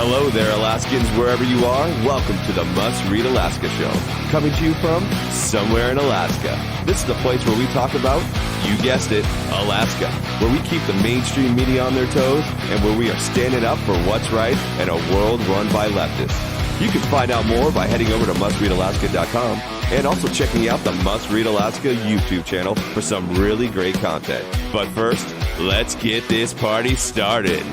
Hello there, Alaskans, wherever you are. Welcome to the Must Read Alaska Show, coming to you from somewhere in Alaska. This is the place where we talk about, you guessed it, Alaska, where we keep the mainstream media on their toes and where we are standing up for what's right in a world run by leftists. You can find out more by heading over to mustreadalaska.com and also checking out the Must Read Alaska YouTube channel for some really great content. But first, let's get this party started.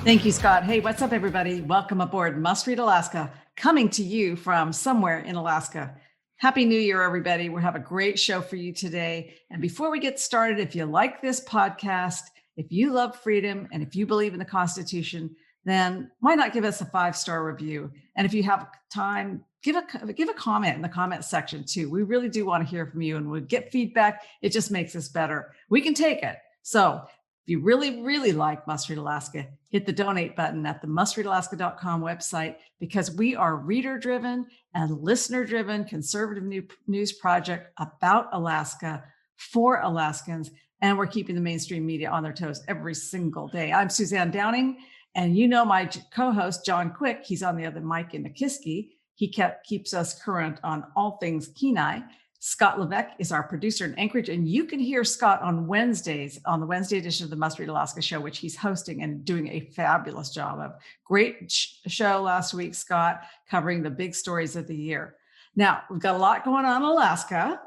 Thank you, Scott. Hey, what's up, everybody? Welcome aboard Must Read Alaska, coming to you from somewhere in Alaska. Happy New Year, everybody. We have a great show for you today. And before we get started, if you like this podcast, if you love freedom, and if you believe in the Constitution, then why not give us a 5-star review? And if you have time, give a comment in the comment section too. We really do want to hear from you, and we get feedback. It just makes us better. We can take it. So if you really, really like Must Read Alaska, hit the donate button at the mustreadalaska.com website, because we are reader-driven and listener-driven conservative news project about Alaska for Alaskans, and we're keeping the mainstream media on their toes every single day. I'm Suzanne Downing, and you know my co-host, John Quick. He's on the other mic in Nikiski. He keeps us current on all things Kenai. Scott Levesque is our producer in Anchorage, and you can hear Scott on Wednesdays on the Wednesday edition of the Must Read Alaska show, which he's hosting and doing a fabulous job of. Great show last week, Scott, covering the big stories of the year. Now, we've got a lot going on in Alaska.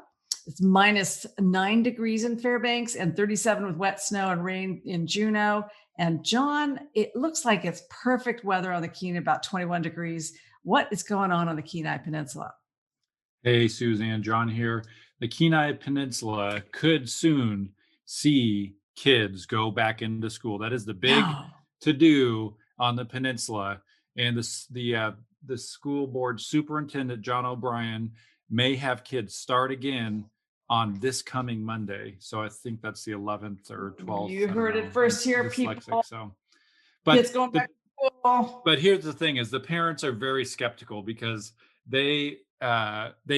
It's minus 9 degrees in Fairbanks and 37 with wet snow and rain in Juneau. And John, it looks like it's perfect weather on the Kenai, about 21 degrees. What is going on the Kenai Peninsula? Hey, Suzanne, John here. The Kenai Peninsula could soon see kids go back into school. That is the big to-do on the peninsula. And the school board superintendent, John O'Brien, may have kids start again on this coming Monday. So I think that's the 11th or 12th. You heard it first here, people. But kids going back to school. But here's the thing: is the parents are very skeptical because they've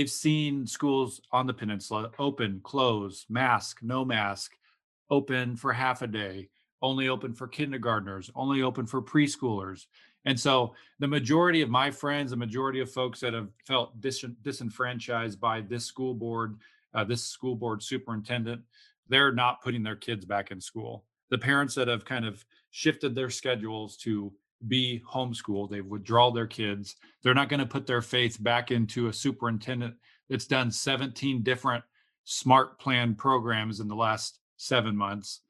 seen schools on the peninsula open, close, mask, no mask, open for half a day, only open for kindergartners, only open for preschoolers. And so the majority of my friends, the majority of folks that have felt disenfranchised by this school board superintendent, they're not putting their kids back in school. The parents that have kind of shifted their schedules to be homeschooled, they've withdrawn their kids. They're not going to put their faith back into a superintendent that's done 17 different smart plan programs in the last 7 months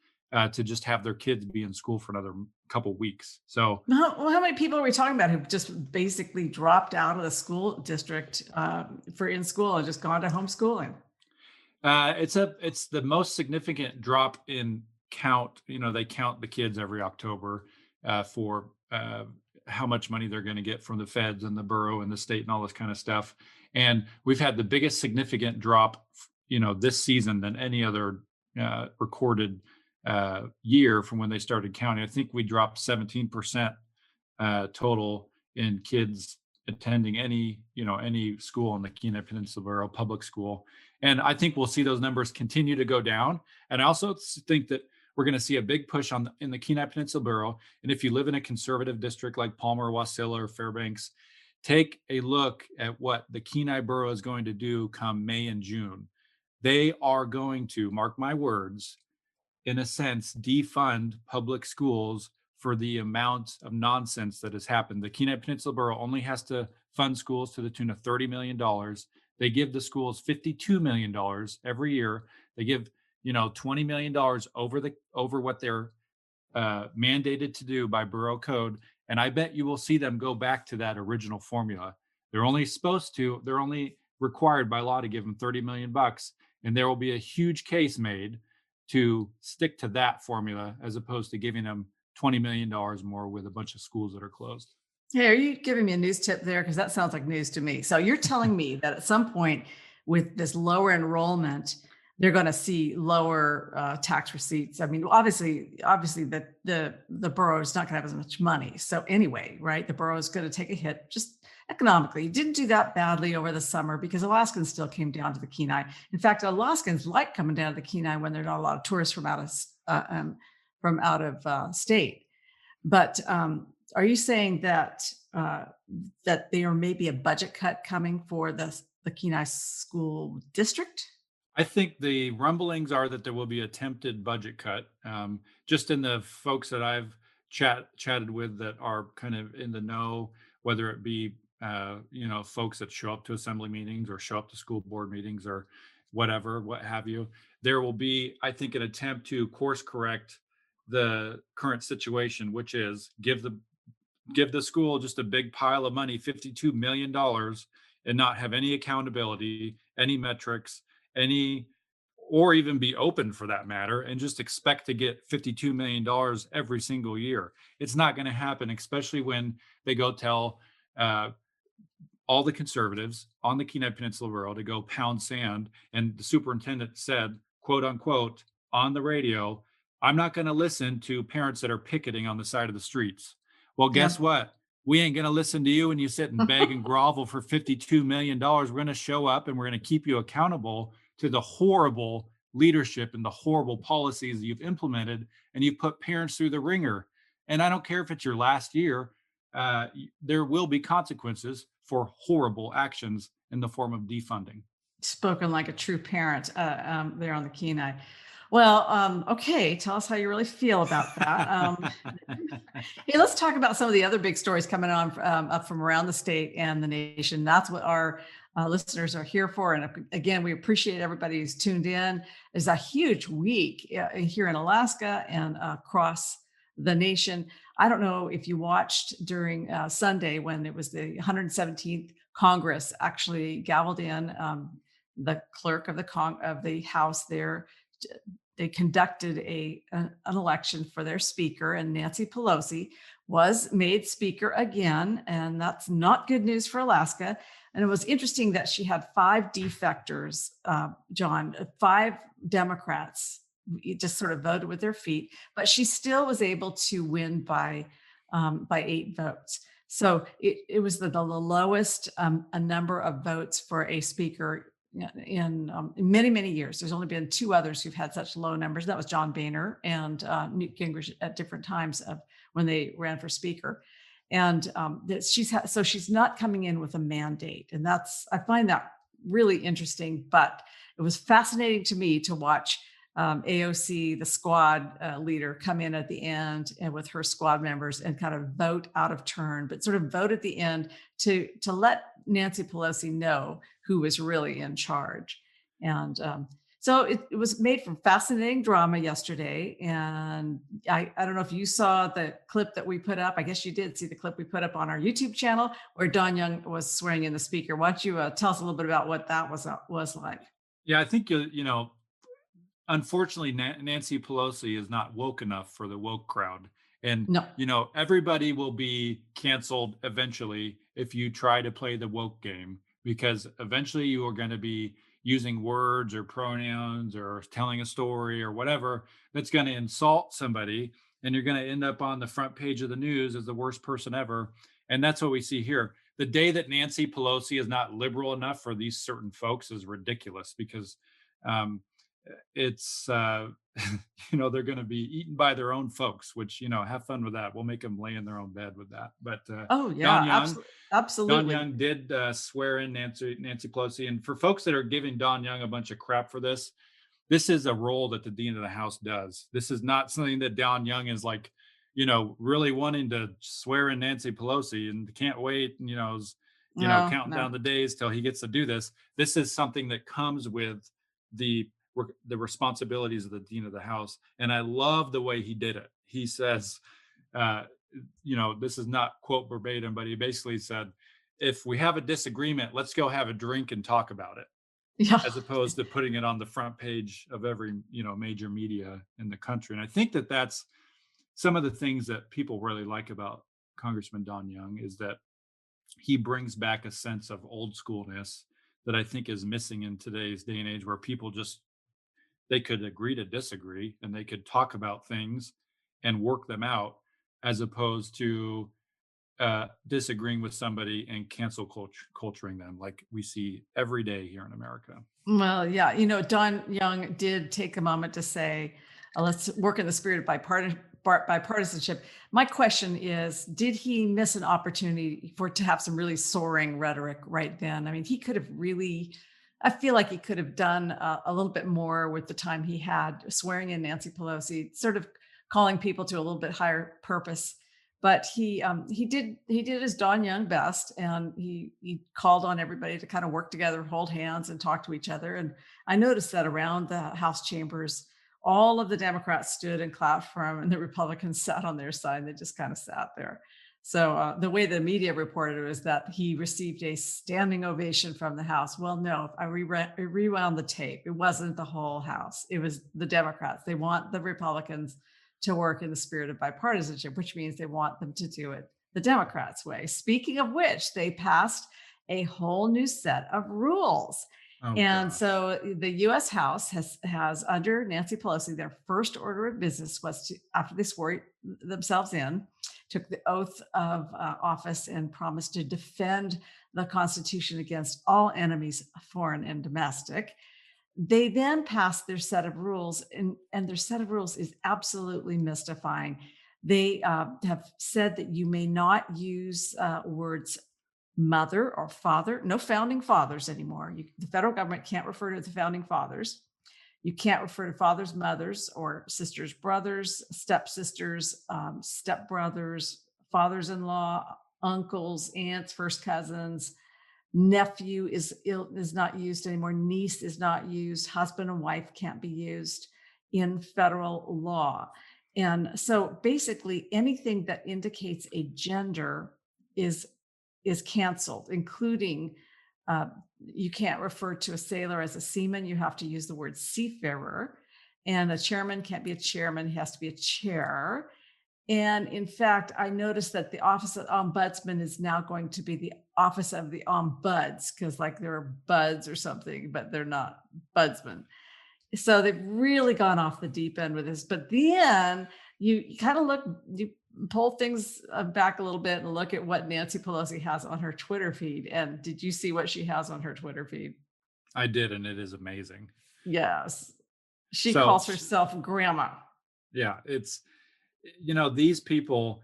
to just have their kids be in school for another couple weeks. So how many people are we talking about who've just basically dropped out of the school district for in school and just gone to homeschooling? It's the most significant drop in count. You know, they count the kids every October for how much money they're going to get from the feds and the borough and the state and all this kind of stuff. And we've had the biggest significant drop, this season than any other recorded year from when they started counting. I think we dropped 17% total in kids attending any school in the Kenai Peninsula Borough, public school. And I think we'll see those numbers continue to go down. And I also think that we're going to see a big push in the Kenai Peninsula Borough. And if you live in a conservative district like Palmer, Wasilla, or Fairbanks, take a look at what the Kenai Borough is going to do come May and June. They are going to, mark my words, in a sense, defund public schools for the amount of nonsense that has happened. The Kenai Peninsula Borough only has to fund schools to the tune of $30 million. They give the schools $52 million every year. They give $20 million over what they're mandated to do by borough code. And I bet you will see them go back to that original formula. They're only required by law to give them $30 million. And there will be a huge case made to stick to that formula as opposed to giving them $20 million more with a bunch of schools that are closed. Hey, are you giving me a news tip there? Because that sounds like news to me. So you're telling me that at some point with this lower enrollment, they're going to see lower tax receipts. I mean, obviously, the borough is not going to have as much money. So anyway, right, the borough is going to take a hit just economically. It didn't do that badly over the summer because Alaskans still came down to the Kenai. In fact, Alaskans like coming down to the Kenai when there are not a lot of tourists from out from out of state. But are you saying that that there may be a budget cut coming for the Kenai School District? I think the rumblings are that there will be attempted budget cut. Just in the folks that I've chatted with that are kind of in the know, whether it be folks that show up to assembly meetings or show up to school board meetings or whatever, what have you, there will be, I think, an attempt to course correct the current situation, which is give the school just a big pile of money, $52 million, and not have any accountability, any metrics, any, or even be open for that matter, and just expect to get $52 million every single year. It's not going to happen, especially when they go tell all the conservatives on the Kenai Peninsula world to go pound sand. And the superintendent said, quote unquote, on the radio, I'm not going to listen to parents that are picketing on the side of the streets. Well, guess what? We ain't going to listen to you when you sit and beg and grovel for $52 million. We're going to show up and we're going to keep you accountable to the horrible leadership and the horrible policies that you've implemented, and you've put parents through the ringer. And I don't care if it's your last year, there will be consequences for horrible actions in the form of defunding. Spoken like a true parent there on the Kenai. Well, okay, tell us how you really feel about that. Hey, let's talk about some of the other big stories coming on up from around the state and the nation. That's what our listeners are here for. And again, we appreciate everybody who's tuned in. It's a huge week here in Alaska and across the nation. I don't know if you watched during Sunday when it was the 117th Congress actually gavelled in. The clerk of the House there, they conducted an election for their speaker, and Nancy Pelosi was made speaker again, and that's not good news for Alaska. And it was interesting that she had 5 defectors, John, 5 Democrats just sort of voted with their feet, but she still was able to win by 8 votes. So it was the lowest a number of votes for a speaker in many, many years. There's only been 2 others who've had such low numbers. That was John Boehner and Newt Gingrich at different times of when they ran for speaker. And so she's not coming in with a mandate. And I find that really interesting, but it was fascinating to me to watch AOC, the squad leader, come in at the end and with her squad members and kind of vote out of turn, but sort of vote at the end to let Nancy Pelosi know who was really in charge. And so it was made for fascinating drama yesterday. And I don't know if you saw the clip that we put up. I guess you did see the clip we put up on our YouTube channel where Don Young was swearing in the speaker. Why don't you tell us a little bit about what that was like? Yeah, I think, unfortunately, Nancy Pelosi is not woke enough for the woke crowd. And, no. Everybody will be canceled eventually if you try to play the woke game, because eventually you are going to be using words or pronouns or telling a story or whatever that's going to insult somebody. And you're going to end up on the front page of the news as the worst person ever. And that's what we see here. The day that Nancy Pelosi is not liberal enough for these certain folks is ridiculous, because it's they're going to be eaten by their own folks, which have fun with that. We'll make them lay in their own bed with that. But oh yeah, Don Young, absolutely. Don Young did swear in Nancy Pelosi, and for folks that are giving Don Young a bunch of crap for this is a role that the dean of the House does. This is not something that Don Young is like really wanting to swear in Nancy Pelosi and can't wait and counting down the days till he gets to do this. This is something that comes with the responsibilities of the dean of the House. And I love the way he did it. He says, this is not quote verbatim, but he basically said, if we have a disagreement, let's go have a drink and talk about it. Yeah. As opposed to putting it on the front page of every, major media in the country. And I think that that's some of the things that people really like about Congressman Don Young, is that he brings back a sense of old schoolness that I think is missing in today's day and age, where people they could agree to disagree and they could talk about things and work them out, as opposed to disagreeing with somebody and cancel culturing them like we see every day here in America. Well, yeah. Don Young did take a moment to say let's work in the spirit of bipartisanship. My question is, did he miss an opportunity to have some really soaring rhetoric right then? I mean, he could have really, I feel like he could have done a little bit more with the time he had, swearing in Nancy Pelosi, sort of calling people to a little bit higher purpose. But he did his Don Young best, and he called on everybody to kind of work together, hold hands, and talk to each other. And I noticed that around the House chambers, all of the Democrats stood and clapped for him, and the Republicans sat on their side. And they just kind of sat there. So the way the media reported it was that he received a standing ovation from the House. Well, no, if I rewound the tape, it wasn't the whole House. It was the Democrats. They want the Republicans to work in the spirit of bipartisanship, which means they want them to do it the Democrats' way. Speaking of which, they passed a whole new set of rules. Oh, And gosh. so the U.S. House has under Nancy Pelosi, their first order of business was to, after they swore themselves in, took the oath of office and promised to defend the Constitution against all enemies, foreign and domestic. They then passed their set of rules, and their set of rules is absolutely mystifying. They have said that you may not use words mother or father, no founding fathers anymore. The federal government can't refer to the founding fathers. You can't refer to fathers, mothers, or sisters, brothers, stepsisters, stepbrothers, fathers-in-law, uncles, aunts, first cousins. Nephew is not used anymore. Niece is not used. Husband and wife can't be used in federal law. And so basically anything that indicates a gender is canceled, including you can't refer to a sailor as a seaman. You have to use the word seafarer. And a chairman can't be a chairman. He has to be a chair. And in fact, I noticed that the Office of Ombudsman is now going to be the Office of the Ombuds, because like they're buds or something, but they're not budsmen. So they've really gone off the deep end with this. But then you kind of you pull things back a little bit and look at what Nancy Pelosi has on her Twitter feed. And did you see what she has on her Twitter feed? I did, and it is amazing. Yes. She So- calls herself grandma. Yeah, it's, these people,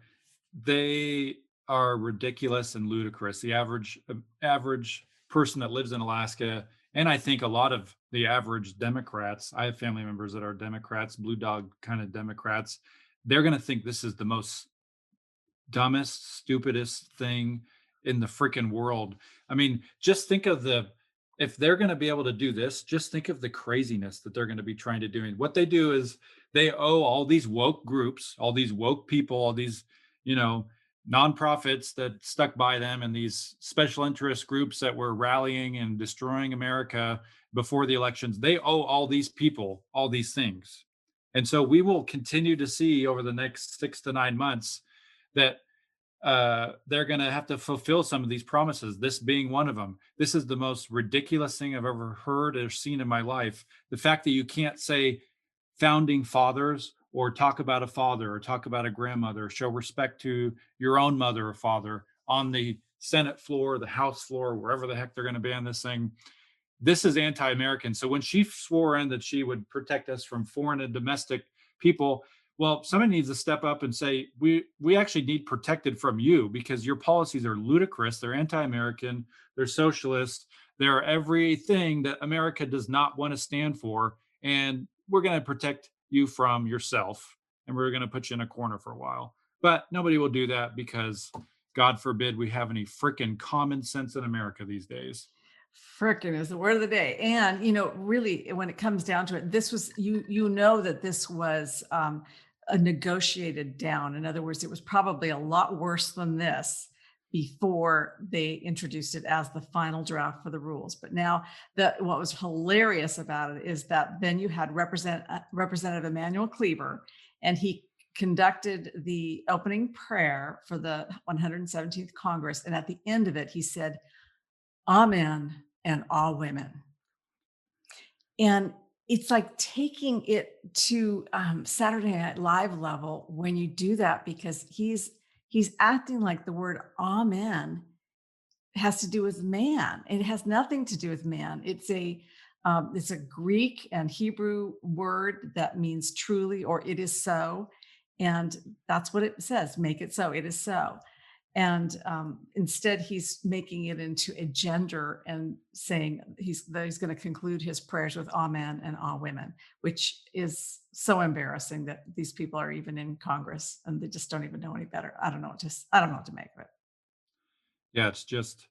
they are ridiculous and ludicrous. The average person that lives in Alaska, and I think a lot of the average Democrats, I have family members that are Democrats, blue dog kind of Democrats, they're going to think this is the most dumbest, stupidest thing in the freaking world. I mean, just think of if they're going to be able to do this, just think of the craziness that they're going to be trying to do. And what they do is they owe all these woke groups, all these woke people, all these, nonprofits that stuck by them, and these special interest groups that were rallying and destroying America before the elections. They owe all these people all these things. And so we will continue to see over the next 6 to 9 months that they're going to have to fulfill some of these promises, this being one of them. This is the most ridiculous thing I've ever heard or seen in my life. The fact that you can't say founding fathers or talk about a father or talk about a grandmother, show respect to your own mother or father on the Senate floor, the House floor, wherever the heck they're going to ban this thing. This is anti-American. So when she swore in that she would protect us from foreign and domestic people, well, somebody needs to step up and say, we actually need protected from you, because your policies are ludicrous. They're anti-American. They're socialist. They're everything that America does not want to stand for. And we're going to protect you from yourself. And we're going to put you in a corner for a while. But nobody will do that, because God forbid we have any freaking common sense in America these days. Frickin' is the word of the day. And, really, when it comes down to it, this was, that this was a negotiated down. In other words, it was probably a lot worse than this before they introduced it as the final draft for the rules. But now what was hilarious about it is that then you had Representative Emanuel Cleaver, and he conducted the opening prayer for the 117th Congress. And at the end of it, he said, "Amen, and all women." And it's like taking it to Saturday Night Live level when you do that, because he's acting like the word amen has to do with man. It has nothing to do with man. It's a It's a Greek and Hebrew word that means truly or it is so. And that's what it says, make it so, it is so. And instead, he's making it into a gender and saying that he's going to conclude his prayers with amen and ah women, which is so embarrassing that these people are even in Congress and they just don't even know any better. I don't know what to make of it. Yeah, it's just,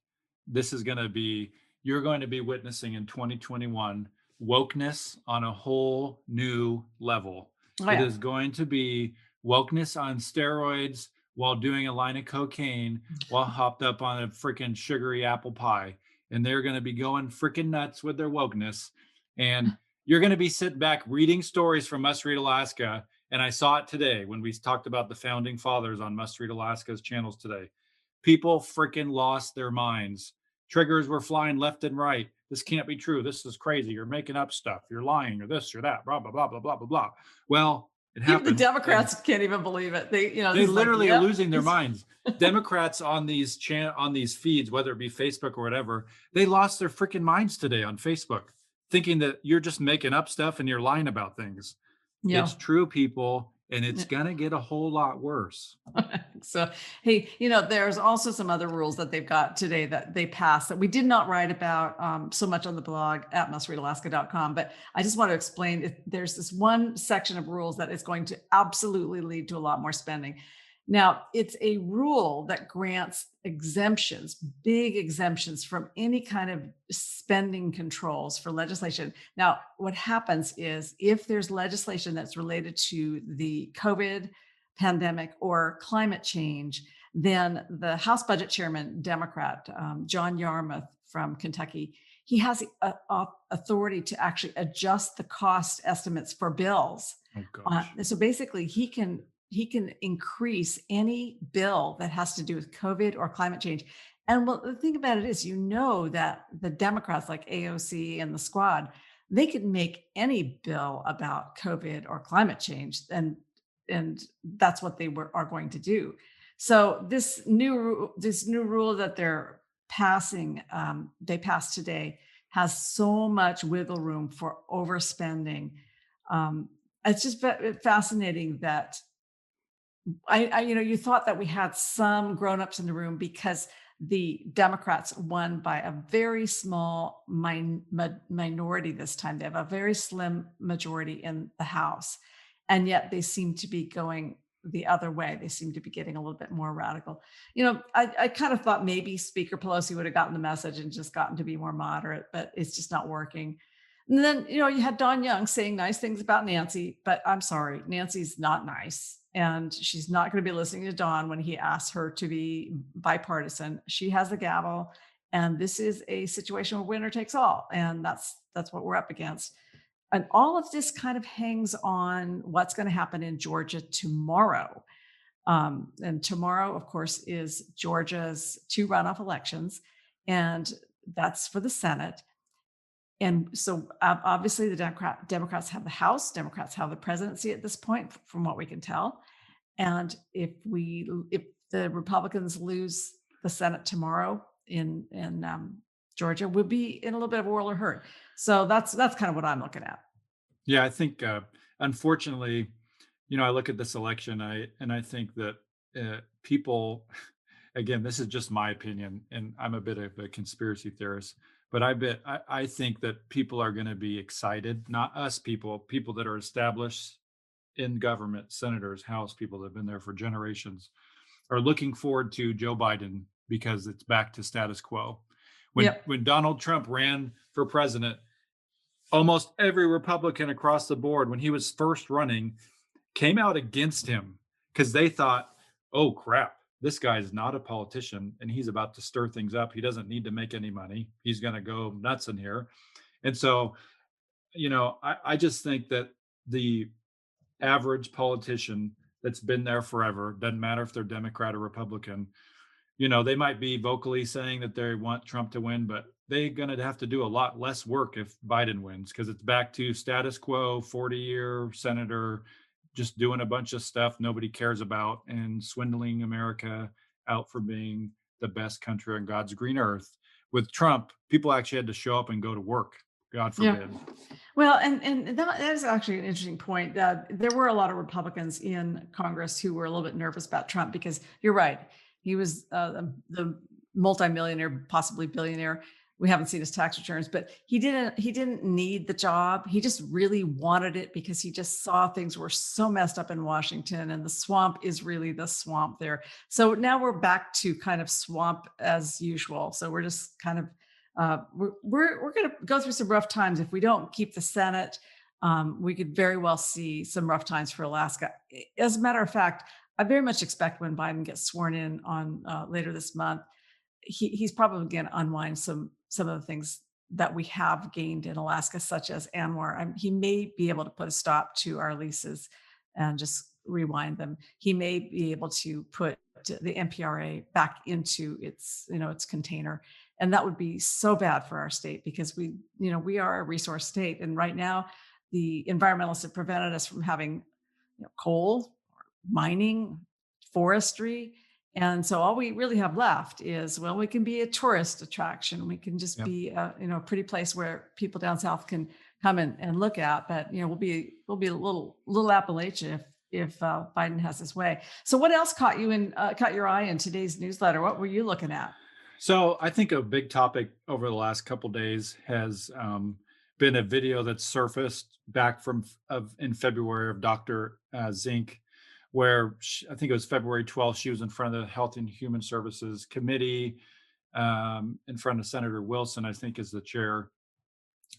this is going to be, you're going to be witnessing in 2021 wokeness on a whole new level. Oh, It yeah. is going to be wokeness on steroids while doing a line of cocaine while hopped up on a freaking sugary apple pie. And they're going to be going freaking nuts with their wokeness. And you're going to be sitting back reading stories from Must Read Alaska. And I saw it today when we talked about the founding fathers on Must Read Alaska's channels today. People freaking lost their minds. Triggers were flying left and right. This can't be true. This is crazy. You're making up stuff. You're lying, or this or that, blah, blah, blah, blah, blah, blah, blah. Well, it Even the happened. Democrats can't even believe it. They This is like, literally are yep. losing their minds. Democrats on these feeds, whether it be Facebook or whatever, they lost their freaking minds today on Facebook, thinking that you're just making up stuff and you're lying about things. Yeah. It's true, people, and it's gonna get a whole lot worse. So, hey, there's also some other rules that they've got today that they passed that we did not write about so much on the blog at mustreadalaska.com. But I just want to explain, there's this one section of rules that is going to absolutely lead to a lot more spending. Now, it's a rule that grants exemptions, big exemptions from any kind of spending controls for legislation. Now, what happens is if there's legislation that's related to the COVID pandemic or climate change, then the House Budget Chairman, Democrat John Yarmouth from Kentucky, he has authority to actually adjust the cost estimates for bills. Oh gosh. So basically, he can increase any bill that has to do with COVID or climate change. And well, the thing about it is, that the Democrats like AOC and the squad, they could make any bill about COVID or climate change, and that's what they are going to do. So this new rule that they're passing, they passed today, has so much wiggle room for overspending. It's just fascinating that you thought that we had some grown-ups in the room because the Democrats won by a very small minority this time. They have a very slim majority in the House, and yet they seem to be going the other way. They seem to be getting a little bit more radical. I kind of thought maybe Speaker Pelosi would have gotten the message and just gotten to be more moderate, but it's just not working. And then, you had Don Young saying nice things about Nancy, but I'm sorry, Nancy's not nice. And she's not going to be listening to Don when he asks her to be bipartisan. She has the gavel, and this is a situation where winner takes all. And that's what we're up against. And all of this kind of hangs on what's going to happen in Georgia tomorrow. And tomorrow, of course, is Georgia's 2 runoff elections, and that's for the Senate. And so obviously the Democrats have the House, Democrats have the presidency at this point, from what we can tell. And if the Republicans lose the Senate tomorrow in Georgia, we'll be in a little bit of a world of hurt. So that's kind of what I'm looking at. Yeah, I think unfortunately, I look at this election, and I think that people, again, this is just my opinion, and I'm a bit of a conspiracy theorist, but I think that people are going to be excited, not us people that are established in government, senators, House people that have been there for generations, are looking forward to Joe Biden because it's back to status quo. When Donald Trump ran for president, almost every Republican across the board, when he was first running, came out against him because they thought, oh crap, this guy is not a politician and he's about to stir things up. He doesn't need to make any money. He's going to go nuts in here. And so, I just think that the average politician that's been there forever, doesn't matter if they're Democrat or Republican, they might be vocally saying that they want Trump to win, but they're going to have to do a lot less work if Biden wins, because it's back to status quo, 40-year senator, just doing a bunch of stuff nobody cares about and swindling America out for being the best country on God's green earth. With Trump, people actually had to show up and go to work. God Yeah. forbid. Well, and that is actually an interesting point. There were a lot of Republicans in Congress who were a little bit nervous about Trump because you're right. He was the multimillionaire, possibly billionaire. We haven't seen his tax returns, but he didn't need the job. He just really wanted it because he just saw things were so messed up in Washington, and the swamp is really the swamp there. So now we're back to kind of swamp as usual. So we're just kind of we're going to go through some rough times if we don't keep the Senate. We could very well see some rough times for Alaska. As a matter of fact, I very much expect when Biden gets sworn in on later this month, he's probably going to unwind some of the things that we have gained in Alaska, such as ANWR. He may be able to put a stop to our leases and just rewind them. He may be able to put the MPRA back into its container, and that would be so bad for our state because we are a resource state, and right now the environmentalists have prevented us from having coal, mining, forestry. And so all we really have left is, well, we can be a tourist attraction. We can just Yep. be a pretty place where people down south can come and look at. But we'll be a little Appalachia if Biden has his way. So what else caught your eye in today's newsletter? What were you looking at? So I think a big topic over the last couple of days has been a video that surfaced back in February of Dr. Zink, where I think it was February 12th. She was in front of the Health and Human Services Committee, in front of Senator Wilson, I think is the chair.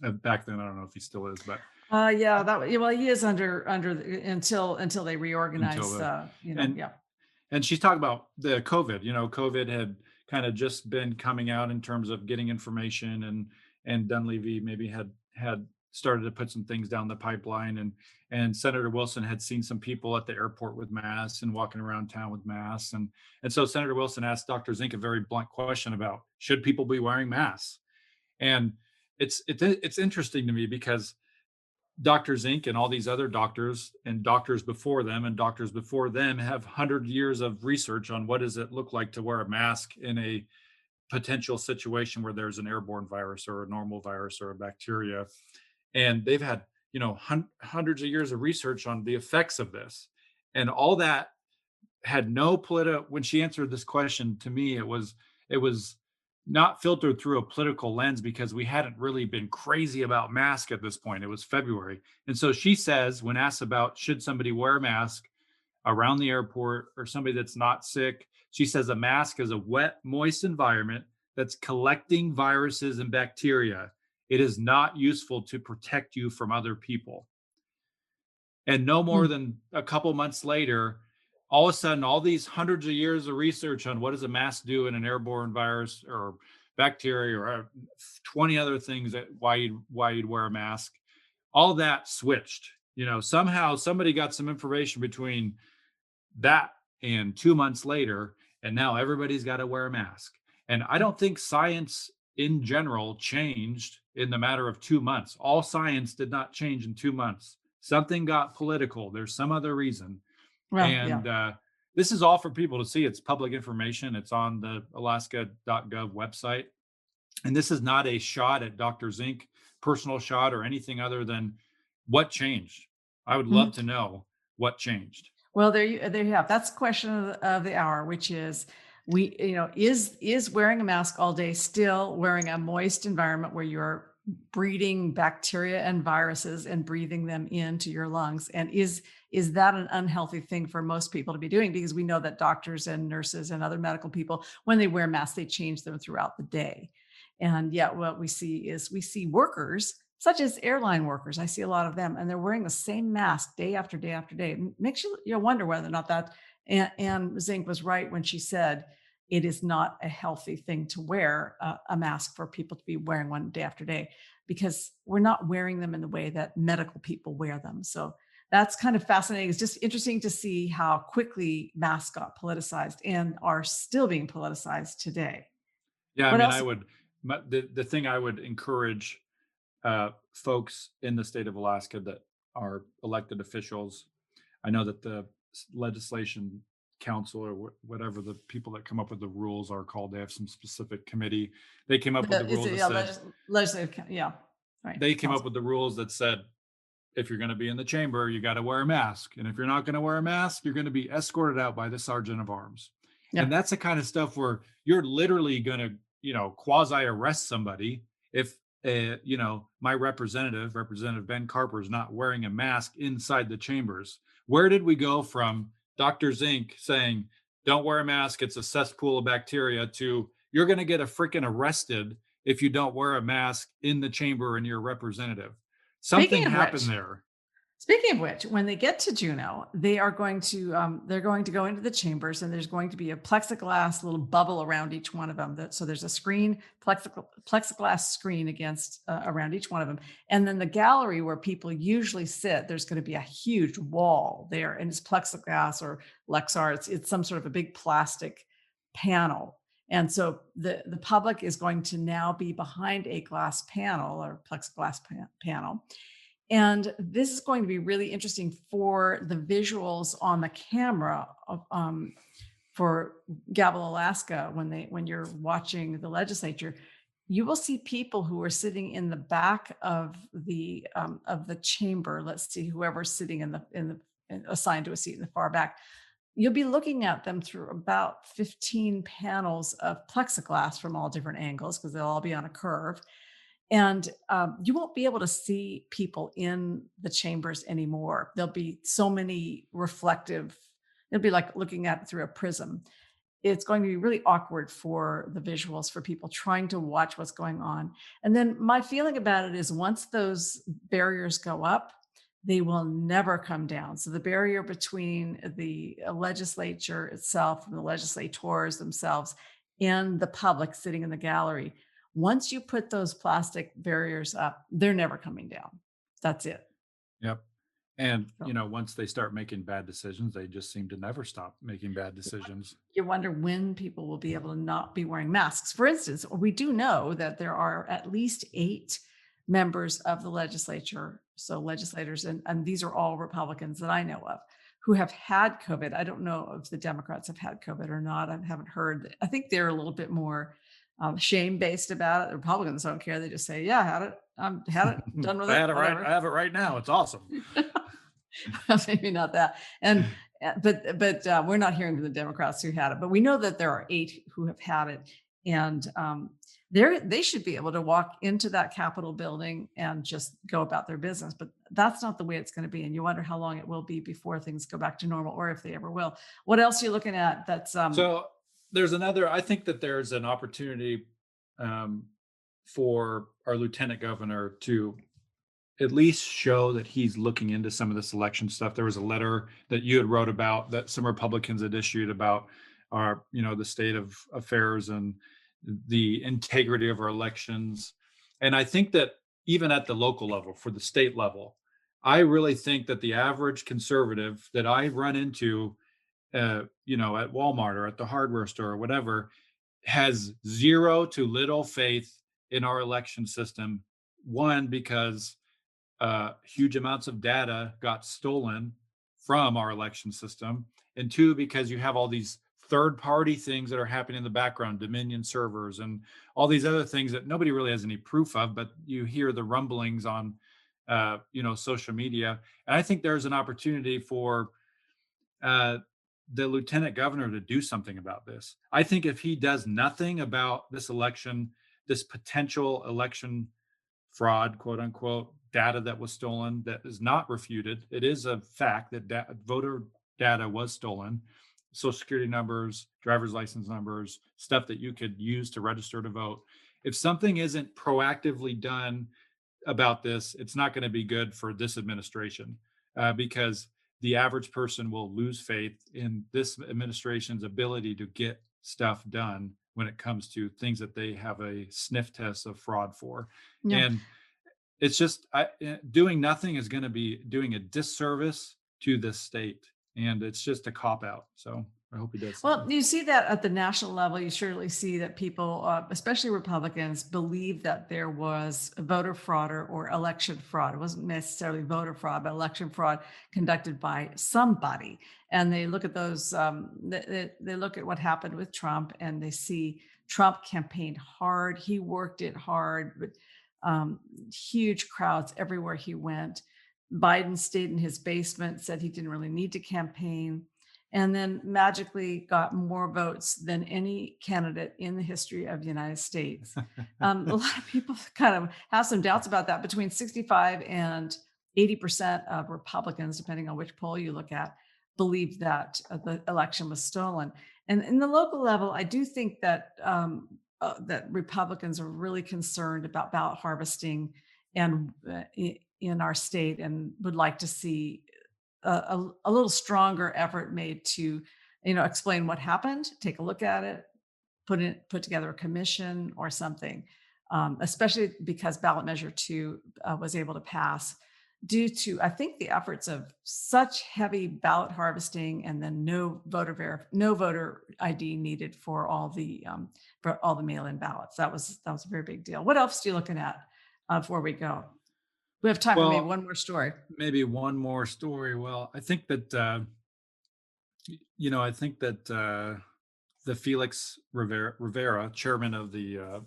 Back then, I don't know if he still is, but Yeah, he is until they reorganize. and Yeah. and she's talking about the COVID. COVID had kind of just been coming out in terms of getting information, and Dunleavy maybe had started to put some things down the pipeline, and Senator Wilson had seen some people at the airport with masks and walking around town with masks, and so Senator Wilson asked Dr. Zink a very blunt question about should people be wearing masks, and it's interesting to me because Dr. Zink and all these other doctors and doctors before them and doctors before them have 100 years of research on what does it look like to wear a mask in a potential situation where there's an airborne virus or a normal virus or a bacteria. And they've had, hundreds of years of research on the effects of this. And all that had no when she answered this question to me, it was not filtered through a political lens because we hadn't really been crazy about mask at this point. It was February. And so she says, when asked about should somebody wear a mask around the airport or somebody that's not sick, she says a mask is a wet, moist environment that's collecting viruses and bacteria. It is not useful to protect you from other people. And no more than a couple months later, all of a sudden, all these hundreds of years of research on what does a mask do in an airborne virus or bacteria or 20 other things that why you'd wear a mask, all that switched. Somehow somebody got some information between that and 2 months later, and now everybody's got to wear a mask. And I don't think science in general changed in the matter of 2 months. All science did not change in 2 months. Something got political. There's some other reason. Well, And yeah. this is all for people to see. It's public information. It's on the alaska.gov website. And this is not a shot at Dr. Zink, personal shot or anything other than what changed. I would love to know what changed. Well, there you have. That's the question of the hour, which is is wearing a mask all day still wearing a moist environment where you're breeding bacteria and viruses and breathing them into your lungs? And is that an unhealthy thing for most people to be doing? Because we know that doctors and nurses and other medical people, when they wear masks, they change them throughout the day. And yet what we see workers such as airline workers. I see a lot of them, and they're wearing the same mask day after day after day. It makes you wonder whether or not that Ann Zink was right when she said it is not a healthy thing to wear a mask for people to be wearing one day after day, because we're not wearing them in the way that medical people wear them. So that's kind of fascinating. It's just interesting to see how quickly masks got politicized and are still being politicized today. Yeah, What else? the thing I would encourage folks in the state of Alaska that are elected officials. I know that the legislation council or whatever the people that come up with the rules are called, they have some specific committee. They came up with the rules that said, legislative? Yeah. Right. they came up with the rules that said, if you're going to be in the chamber, you got to wear a mask. And if you're not going to wear a mask, you're going to be escorted out by the sergeant of arms. Yeah. And that's the kind of stuff where you're literally going to, quasi arrest somebody if, my Representative Ben Carper, is not wearing a mask inside the chambers. Where did we go from Dr. Zink saying, don't wear a mask, it's a cesspool of bacteria, to you're going to get a freaking arrested if you don't wear a mask in the chamber and you're a representative? Something happened there. Speaking of which, when they get to Juneau, they are going to they're going to go into the chambers, and there's going to be a plexiglass little bubble around each one of them. So there's a screen, plexiglass screen against around each one of them, and then the gallery where people usually sit, there's going to be a huge wall there, and it's plexiglass or Lexar. It's some sort of a big plastic panel. And so the public is going to now be behind a glass panel or plexiglass panel. And this is going to be really interesting for the visuals on the camera for Gavel, Alaska. When you're watching the legislature, you will see people who are sitting in the back of the chamber. Let's see, whoever's sitting in the assigned to a seat in the far back. You'll be looking at them through about 15 panels of plexiglass from all different angles, because they'll all be on a curve. And you won't be able to see people in the chambers anymore. There'll be so many reflective, it'll be like looking at it through a prism. It's going to be really awkward for the visuals, for people trying to watch what's going on. And then my feeling about it is once those barriers go up, they will never come down. So the barrier between the legislature itself and the legislators themselves and the public sitting in the gallery, once you put those plastic barriers up, they're never coming down. That's it. Yep. And, once they start making bad decisions, they just seem to never stop making bad decisions. You wonder when people will be able to not be wearing masks. For instance, we do know that there are at least 8 members of the legislature, so legislators, and these are all Republicans that I know of, who have had COVID. I don't know if the Democrats have had COVID or not. I haven't heard. I think they're a little bit more shame-based about it. The Republicans don't care. They just say, yeah, had it, done with it. I have it right now. It's awesome. Maybe not that. And but we're not hearing from the Democrats who had it. But we know that there are 8 who have had it, and they should be able to walk into that Capitol building and just go about their business. But that's not the way it's going to be. And you wonder how long it will be before things go back to normal, or if they ever will. What else are you looking at? That's so. There's I think that there's an opportunity for our lieutenant governor to at least show that he's looking into some of this election stuff. There was a letter that you had wrote about that some Republicans had issued about our, the state of affairs and the integrity of our elections. And I think that even at the local level, for the state level, I really think that the average conservative that I run into at Walmart or at the hardware store or whatever, has zero to little faith in our election system. One, because huge amounts of data got stolen from our election system. And 2, because you have all these third-party things that are happening in the background, Dominion servers and all these other things that nobody really has any proof of, but you hear the rumblings on, social media. And I think there's an opportunity for the lieutenant governor to do something about this. I think if he does nothing about this election, this potential election fraud, quote unquote, data that was stolen, that is not refuted. It is a fact that voter data was stolen. Social security numbers, driver's license numbers, stuff that you could use to register to vote. If something isn't proactively done about this, it's not going to be good for this administration because the average person will lose faith in this administration's ability to get stuff done when it comes to things that they have a sniff test of fraud for. Yeah. And it's just doing nothing is going to be doing a disservice to this state. And it's just a cop out. So I hope he does something. Well, you see that at the national level. You surely see that people, especially Republicans, believe that there was voter fraud or election fraud. It wasn't necessarily voter fraud, but election fraud conducted by somebody. And they look at those, they look at what happened with Trump, and they see Trump campaigned hard. He worked it hard, but huge crowds everywhere he went. Biden stayed in his basement, said he didn't really need to campaign, and then magically got more votes than any candidate in the history of the United States. A lot of people kind of have some doubts about that. Between 65 and 80% of Republicans, depending on which poll you look at, believed that the election was stolen. And in the local level, I do think that that Republicans are really concerned about ballot harvesting and in our state, and would like to see a little stronger effort made to, explain what happened, take a look at it, put together a commission or something, especially because ballot measure 2 was able to pass due to, I think, the efforts of such heavy ballot harvesting, and then no voter ID needed for all the mail-in ballots. That was a very big deal. What else are you looking at before we go? We have time for maybe one more story. Maybe one more story. Well, I think that the Felix Rivera, chairman of the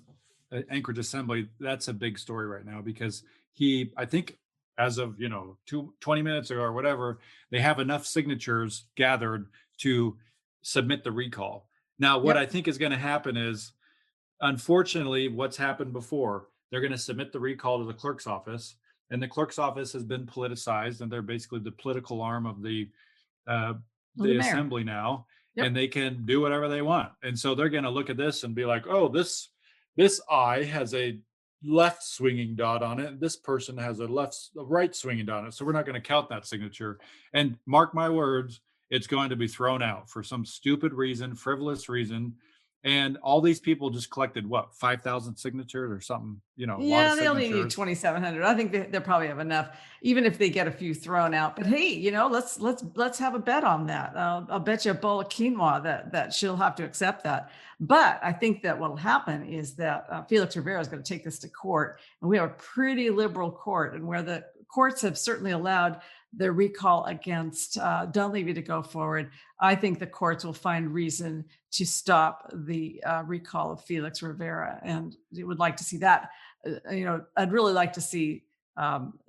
Anchorage Assembly, that's a big story right now, because I think as of 20 minutes ago or whatever, they have enough signatures gathered to submit the recall. Now, what I think is going to happen is, unfortunately, what's happened before, they're going to submit the recall to the clerk's office, and the clerk's office has been politicized, and they're basically the political arm of the assembly now, and they can do whatever they want. And so they're going to look at this and be like, oh, this I has a left swinging dot on it, and this person has a right swinging dot on it, so we're not going to count that signature. And mark my words, it's going to be thrown out for some stupid reason, frivolous reason. And all these people just collected 5,000 signatures or something, Yeah, they only need 2,700. I think they'll probably have enough, even if they get a few thrown out. But hey, let's have a bet on that. I'll bet you a bowl of quinoa that she'll have to accept that. But I think that what'll happen is that Felix Rivera is going to take this to court, and we have a pretty liberal court, and where the courts have certainly allowed the recall against Dunleavy to go forward, I think the courts will find reason to stop the recall of Felix Rivera, and we would like to see that. I'd really like to see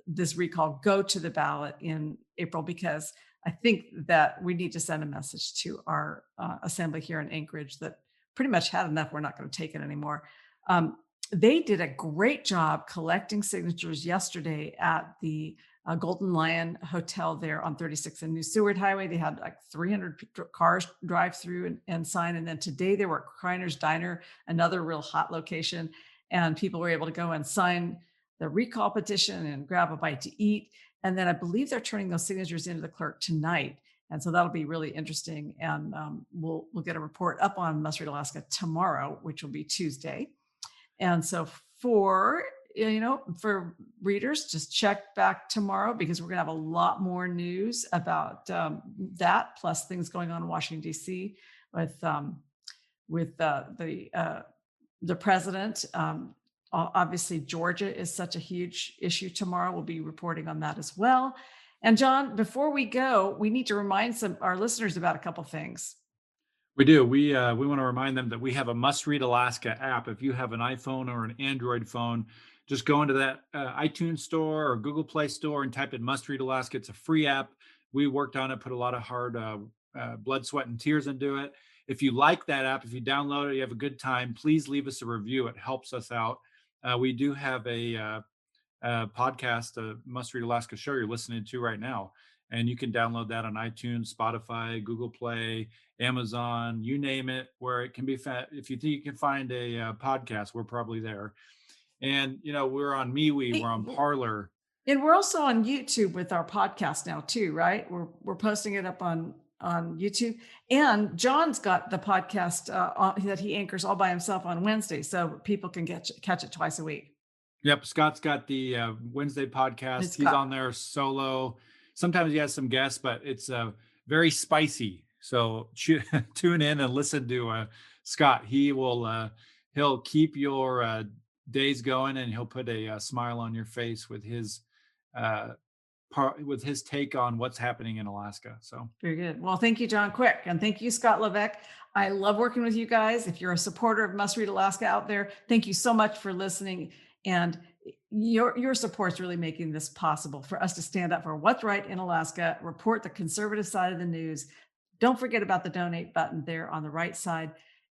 this recall go to the ballot in April, because I think that we need to send a message to our assembly here in Anchorage that pretty much had enough. We're not going to take it anymore. They did a great job collecting signatures yesterday at the Golden Lion Hotel there on 36th and New Seward Highway. They had like 300 cars drive through and sign. And then today they were at Kreiner's Diner, another real hot location, and people were able to go and sign the recall petition and grab a bite to eat. And then I believe they're turning those signatures into the clerk tonight. And so that'll be really interesting. And we'll get a report up on Must Read Alaska tomorrow, which will be Tuesday. And so for readers, just check back tomorrow, because we're going to have a lot more news about that, plus things going on in Washington, D.C. with the president. Obviously, Georgia is such a huge issue tomorrow. We'll be reporting on that as well. And John, before we go, we need to remind our listeners about a couple things. We do. We want to remind them that we have a Must Read Alaska app. If you have an iPhone or an Android phone, just go into that iTunes store or Google Play store and type in Must Read Alaska. It's a free app. We worked on it, put a lot of hard blood, sweat, and tears into it. If you like that app, if you download it, you have a good time, please leave us a review. It helps us out. We do have a podcast, a Must Read Alaska show you're listening to right now. And you can download that on iTunes, Spotify, Google Play, Amazon, you name it, where it can be found. If you think you can find a podcast, we're probably there. And, we're on MeWe, we're on Parler. And we're also on YouTube with our podcast now too, right? We're posting it up on YouTube. And John's got the podcast that he anchors all by himself on Wednesday, so people can catch it twice a week. Yep, Scott's got the Wednesday podcast. He's on there solo. Sometimes he has some guests, but it's very spicy. So tune in and listen to Scott. He'll keep your days going, and he'll put a smile on your face with his take on what's happening in Alaska. So very good. Well, thank you, John Quick, and thank you, Scott Levesque. I love working with you guys. If you're a supporter of Must Read Alaska out there, thank you so much for listening. And your support's really making this possible for us to stand up for what's right in Alaska, report the conservative side of the news. Don't forget about the donate button there on the right side.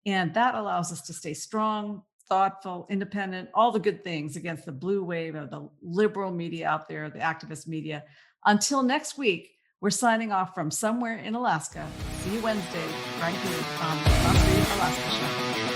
And that allows us to stay strong, thoughtful, independent, all the good things against the blue wave of the liberal media out there, the activist media. Until next week, we're signing off from somewhere in Alaska. See you Wednesday, right here on the Must Read Alaska Show.